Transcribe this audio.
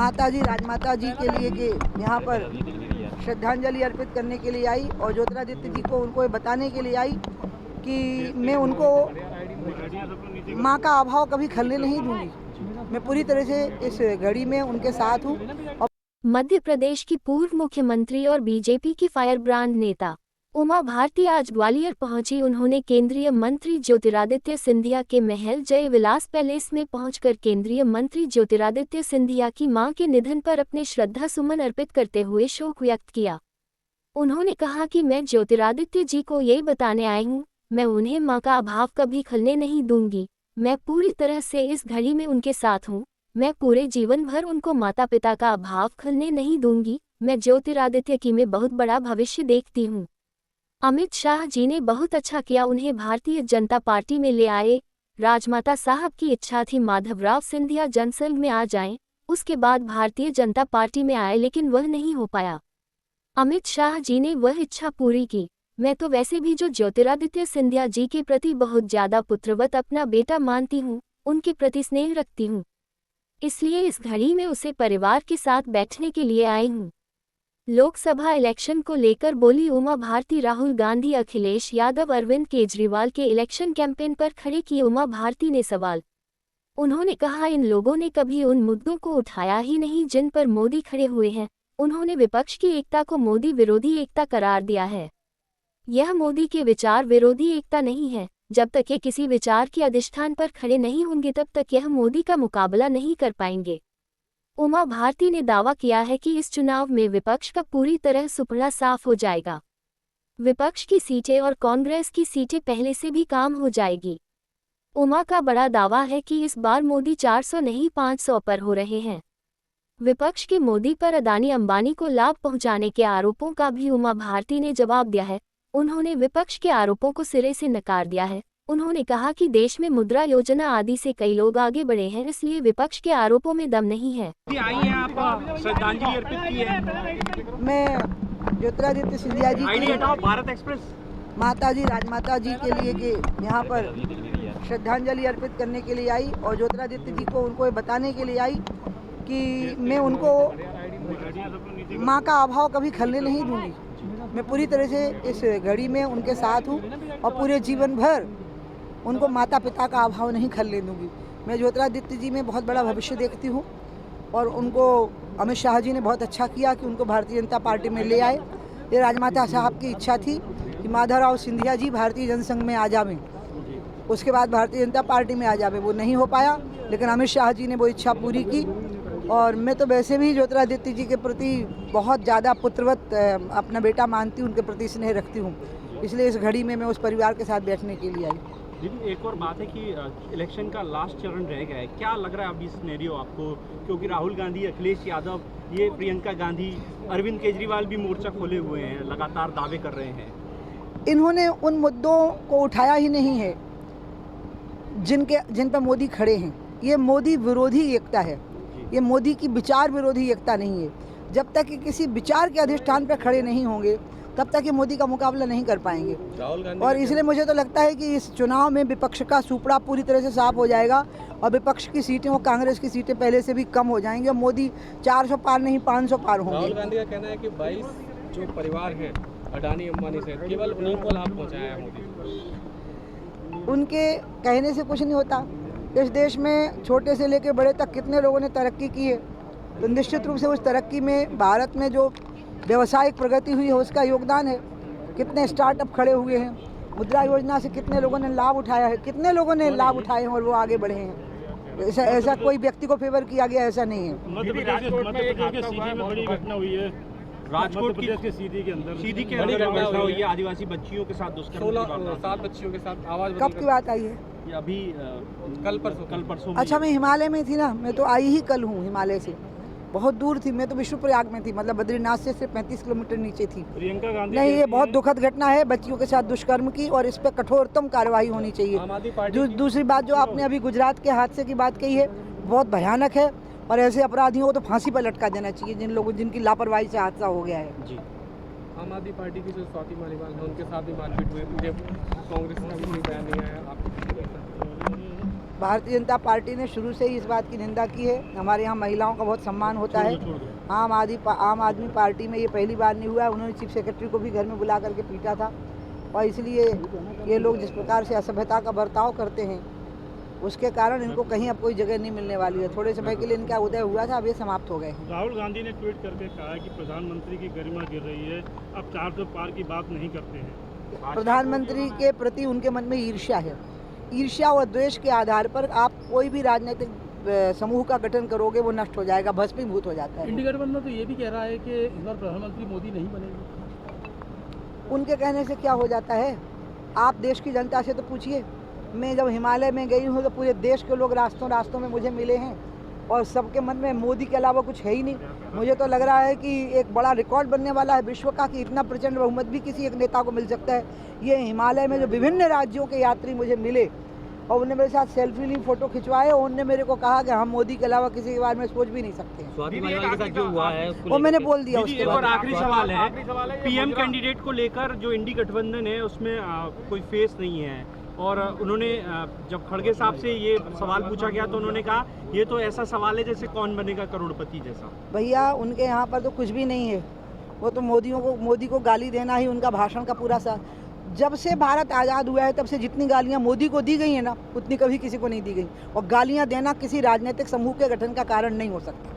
माता जी राजमाता जी के लिए कि यहाँ पर श्रद्धांजलि अर्पित करने के लिए आई और ज्योतिरादित्य जी को उनको बताने के लिए आई कि मैं उनको माँ का अभाव कभी खलने नहीं दूंगी। मैं पूरी तरह से इस घड़ी में उनके साथ हूँ। मध्य प्रदेश की पूर्व मुख्यमंत्री और बीजेपी की फायर ब्रांड नेता उमा भारती आज ग्वालियर पहुंची। उन्होंने केंद्रीय मंत्री ज्योतिरादित्य सिंधिया के महल जय विलास पैलेस में पहुंचकर केंद्रीय मंत्री ज्योतिरादित्य सिंधिया की मां के निधन पर अपने श्रद्धा सुमन अर्पित करते हुए शोक व्यक्त किया। उन्होंने कहा कि मैं ज्योतिरादित्य जी को ये बताने आई हूँ, मैं उन्हें मां का अभाव कभी खलने नहीं दूंगी। मैं पूरी तरह से इस घड़ी में उनके साथ हूँ। मैं पूरे जीवन भर उनको माता पिता का अभाव खलने नहीं दूंगी। मैं ज्योतिरादित्य की में बहुत बड़ा भविष्य देखती हूँ। अमित शाह जी ने बहुत अच्छा किया, उन्हें भारतीय जनता पार्टी में ले आए। राजमाता साहब की इच्छा थी माधवराव सिंधिया जनसंघ में आ जाएं, उसके बाद भारतीय जनता पार्टी में आए, लेकिन वह नहीं हो पाया। अमित शाह जी ने वह इच्छा पूरी की। मैं तो वैसे भी जो ज्योतिरादित्य सिंधिया जी के प्रति बहुत ज्यादा पुत्रवत अपना बेटा मानती हूँ, उनके प्रति स्नेह रखती हूँ, इसलिए इस घड़ी में उसे परिवार के साथ बैठने के लिए आई हूँ। लोकसभा इलेक्शन को लेकर बोली उमा भारती। राहुल गांधी, अखिलेश यादव, अरविंद केजरीवाल के इलेक्शन कैंपेन पर खड़े किए उमा भारती ने सवाल। उन्होंने कहा, इन लोगों ने कभी उन मुद्दों को उठाया ही नहीं जिन पर मोदी खड़े हुए हैं। उन्होंने विपक्ष की एकता को मोदी विरोधी एकता करार दिया है। यह मोदी के विचार विरोधी एकता नहीं है। जब तक ये किसी विचार के अधिष्ठान पर खड़े नहीं होंगे तब तक यह मोदी का मुकाबला नहीं कर पाएंगे। उमा भारती ने दावा किया है कि इस चुनाव में विपक्ष का पूरी तरह सुपड़ा साफ हो जाएगा। विपक्ष की सीटें और कांग्रेस की सीटें पहले से भी काम हो जाएगी। उमा का बड़ा दावा है कि इस बार मोदी 400 नहीं 500 पर हो रहे हैं। विपक्ष के मोदी पर अदानी अंबानी को लाभ पहुंचाने के आरोपों का भी उमा भारती ने जवाब दिया है। उन्होंने विपक्ष के आरोपों को सिरे से नकार दिया है। उन्होंने कहा कि देश में मुद्रा योजना आदि से कई लोग आगे बढ़े हैं, इसलिए विपक्ष के आरोपों में दम नहीं है। आई हैं आप श्रद्धांजलि अर्पित की है। मैं ज्योतिरादित्य सिंधिया जी की भारत एक्सप्रेस माता जी राजमाता जी के लिए कि यहाँ पर श्रद्धांजलि अर्पित करने के लिए आई और ज्योतिरादित्य जी को उनको बताने के लिए आई कि मैं उनको माँ का अभाव कभी खलने नहीं दूंगी। मैं पूरी तरह से इस घड़ी में उनके साथ हूँ और पूरे जीवन भर उनको माता पिता का अभाव नहीं खलने दूंगी। मैं ज्योतिरादित्य जी में बहुत बड़ा भविष्य देखती हूँ और उनको अमित शाह जी ने बहुत अच्छा किया कि उनको भारतीय जनता पार्टी में ले आए। ये राजमाता साहब की इच्छा थी कि माधवराव सिंधिया जी भारतीय जनसंघ में आ जावें, उसके बाद भारतीय जनता पार्टी में आ जावे। वो नहीं हो पाया, लेकिन अमित शाह जी ने वो इच्छा पूरी की। और मैं तो वैसे भी ज्योतिरादित्य जी के प्रति बहुत ज़्यादा पुत्रवत अपना बेटा मानती हूँ, उनके प्रति स्नेह रखती हूँ, इसलिए इस घड़ी में मैं उस परिवार के साथ बैठने के लिए आई। दीदी, एक और बात है कि इलेक्शन का लास्ट चरण रह गया है, क्या लग रहा है अभी सिनेरियो आपको? क्योंकि राहुल गांधी, अखिलेश यादव, ये प्रियंका गांधी, अरविंद केजरीवाल भी मोर्चा खोले हुए हैं, लगातार दावे कर रहे हैं। इन्होंने उन मुद्दों को उठाया ही नहीं है जिन पर मोदी खड़े हैं। ये मोदी विरोधी एकता है, ये मोदी की विचार विरोधी एकता नहीं है। जब तक कि किसी विचार के अधिष्ठान पर खड़े नहीं होंगे तब तक ये मोदी का मुकाबला नहीं कर पाएंगे। और इसलिए मुझे तो लगता है कि इस चुनाव में विपक्ष का सुपड़ा पूरी तरह से साफ हो जाएगा और विपक्ष की सीटें और कांग्रेस की सीटें पहले से भी कम हो जाएंगी और मोदी 400 पार नहीं 500 पार होंगे। राहुल गांधी का कहना है कि 22 जो परिवार है अडानी अंबानी से, केवल उन्हीं को लाभ पहुँचाया है मोदी। उनके कहने से कुछ नहीं होता। इस देश में छोटे से लेकर बड़े तक कितने लोगों ने तरक्की की है, तो निश्चित रूप से उस तरक्की में भारत में जो व्यावसायिक प्रगति हुई है उसका योगदान है। कितने स्टार्टअप खड़े हुए हैं, मुद्रा योजना से कितने लोगों ने लाभ उठाया है, कितने लोगों ने लाभ उठाए हैं और वो आगे बढ़े हैं। ऐसा कोई व्यक्ति को फेवर किया गया ऐसा नहीं है। मध्य प्रदेश के सीधी में बड़ी घटना हुई है। राजकोट के सीधी के अंदर घटना हुई है, आदिवासी बच्चियों के साथ दुष्कर्म, 7 बच्चियों के साथ आवाज। कब की बात आई है? ये अभी कल परसों। अच्छा, मैं हिमालय में थी ना, मैं तो आई ही कल हूँ हिमालय से, बहुत दूर थी। मैं तो विष्णुप्रयाग में थी, मतलब बद्रीनाथ से सिर्फ 35 किलोमीटर नीचे थी। प्रियंका गांधी नहीं, ये बहुत दुखद घटना है बच्चियों के साथ दुष्कर्म की और इस पर कठोरतम कार्रवाई होनी चाहिए। दूसरी बात जो आपने अभी गुजरात के हादसे की बात कही है, बहुत भयानक है और ऐसे अपराधियों को तो फांसी पर लटका देना चाहिए जिनकी लापरवाही से हादसा हो गया है। जी। आम आदमी पार्टी की जो स्वाति मालीवाल है उनके साथ भी मारपीट हुई, मुझे कांग्रेस का भी कोई बयान नहीं आया। आप भारतीय जनता पार्टी ने शुरू से ही इस बात की निंदा की है। हमारे यहाँ महिलाओं का बहुत सम्मान होता है। आम आदमी पार्टी में ये पहली बार नहीं हुआ है। उन्होंने चीफ सेक्रेटरी को भी घर में बुला करके पीटा था, और इसलिए ये लोग जिस प्रकार से असभ्यता का बर्ताव करते हैं उसके कारण इनको कहीं अब कोई जगह नहीं मिलने वाली है। थोड़े समय के लिए इनका उदय हुआ था, अब ये समाप्त हो गए हैं। राहुल गांधी ने ट्वीट करके कहा है कि प्रधानमंत्री की गरिमा गिर रही है, अब 400 पार की बात नहीं करते हैं। प्रधानमंत्री के प्रति उनके मन में ईर्ष्या है। ईर्ष्या और द्वेष के आधार पर आप कोई भी राजनीतिक समूह का गठन करोगे वो नष्ट हो जाएगा, भस्मीभूत हो जाता है। इंडिया गठबंधन तो ये भी कह रहा है कि इस बार प्रधानमंत्री मोदी नहीं बनेंगे। उनके कहने से क्या हो जाता है? आप देश की जनता से तो पूछिए। मैं जब हिमालय में गई हूँ तो पूरे देश के लोग रास्तों में मुझे मिले हैं, और सबके मन में मोदी के अलावा कुछ है ही नहीं। मुझे तो लग रहा है कि एक बड़ा रिकॉर्ड बनने वाला है विश्व का, कि इतना प्रचंड बहुमत भी किसी एक नेता को मिल सकता है। ये हिमालय में जो विभिन्न राज्यों के यात्री मुझे मिले और उन्होंने मेरे साथ सेल्फी ली, फोटो खिंचवाए, और उन्होंने मेरे को कहा कि हम मोदी के अलावा किसी के बारे में सोच भी नहीं सकते। वो मैंने बोल दिया। उसके एक और बाद आखिरी सवाल है, पीएम कैंडिडेट को लेकर जो इंडी गठबंधन है उसमें कोई फेस नहीं है, और उन्होंने जब खड़गे साहब से ये सवाल पूछा गया तो उन्होंने कहा ये तो ऐसा सवाल है जैसे कौन बनेगा करोड़पति जैसा। भैया उनके यहाँ पर तो कुछ भी नहीं है। वो तो मोदी को गाली देना ही उनका भाषण का पूरा सा। जब से भारत आज़ाद हुआ है तब से जितनी गालियाँ मोदी को दी गई हैं ना, उतनी कभी किसी को नहीं दी गई। और गालियाँ देना किसी राजनीतिक समूह के गठन का कारण नहीं हो सकता।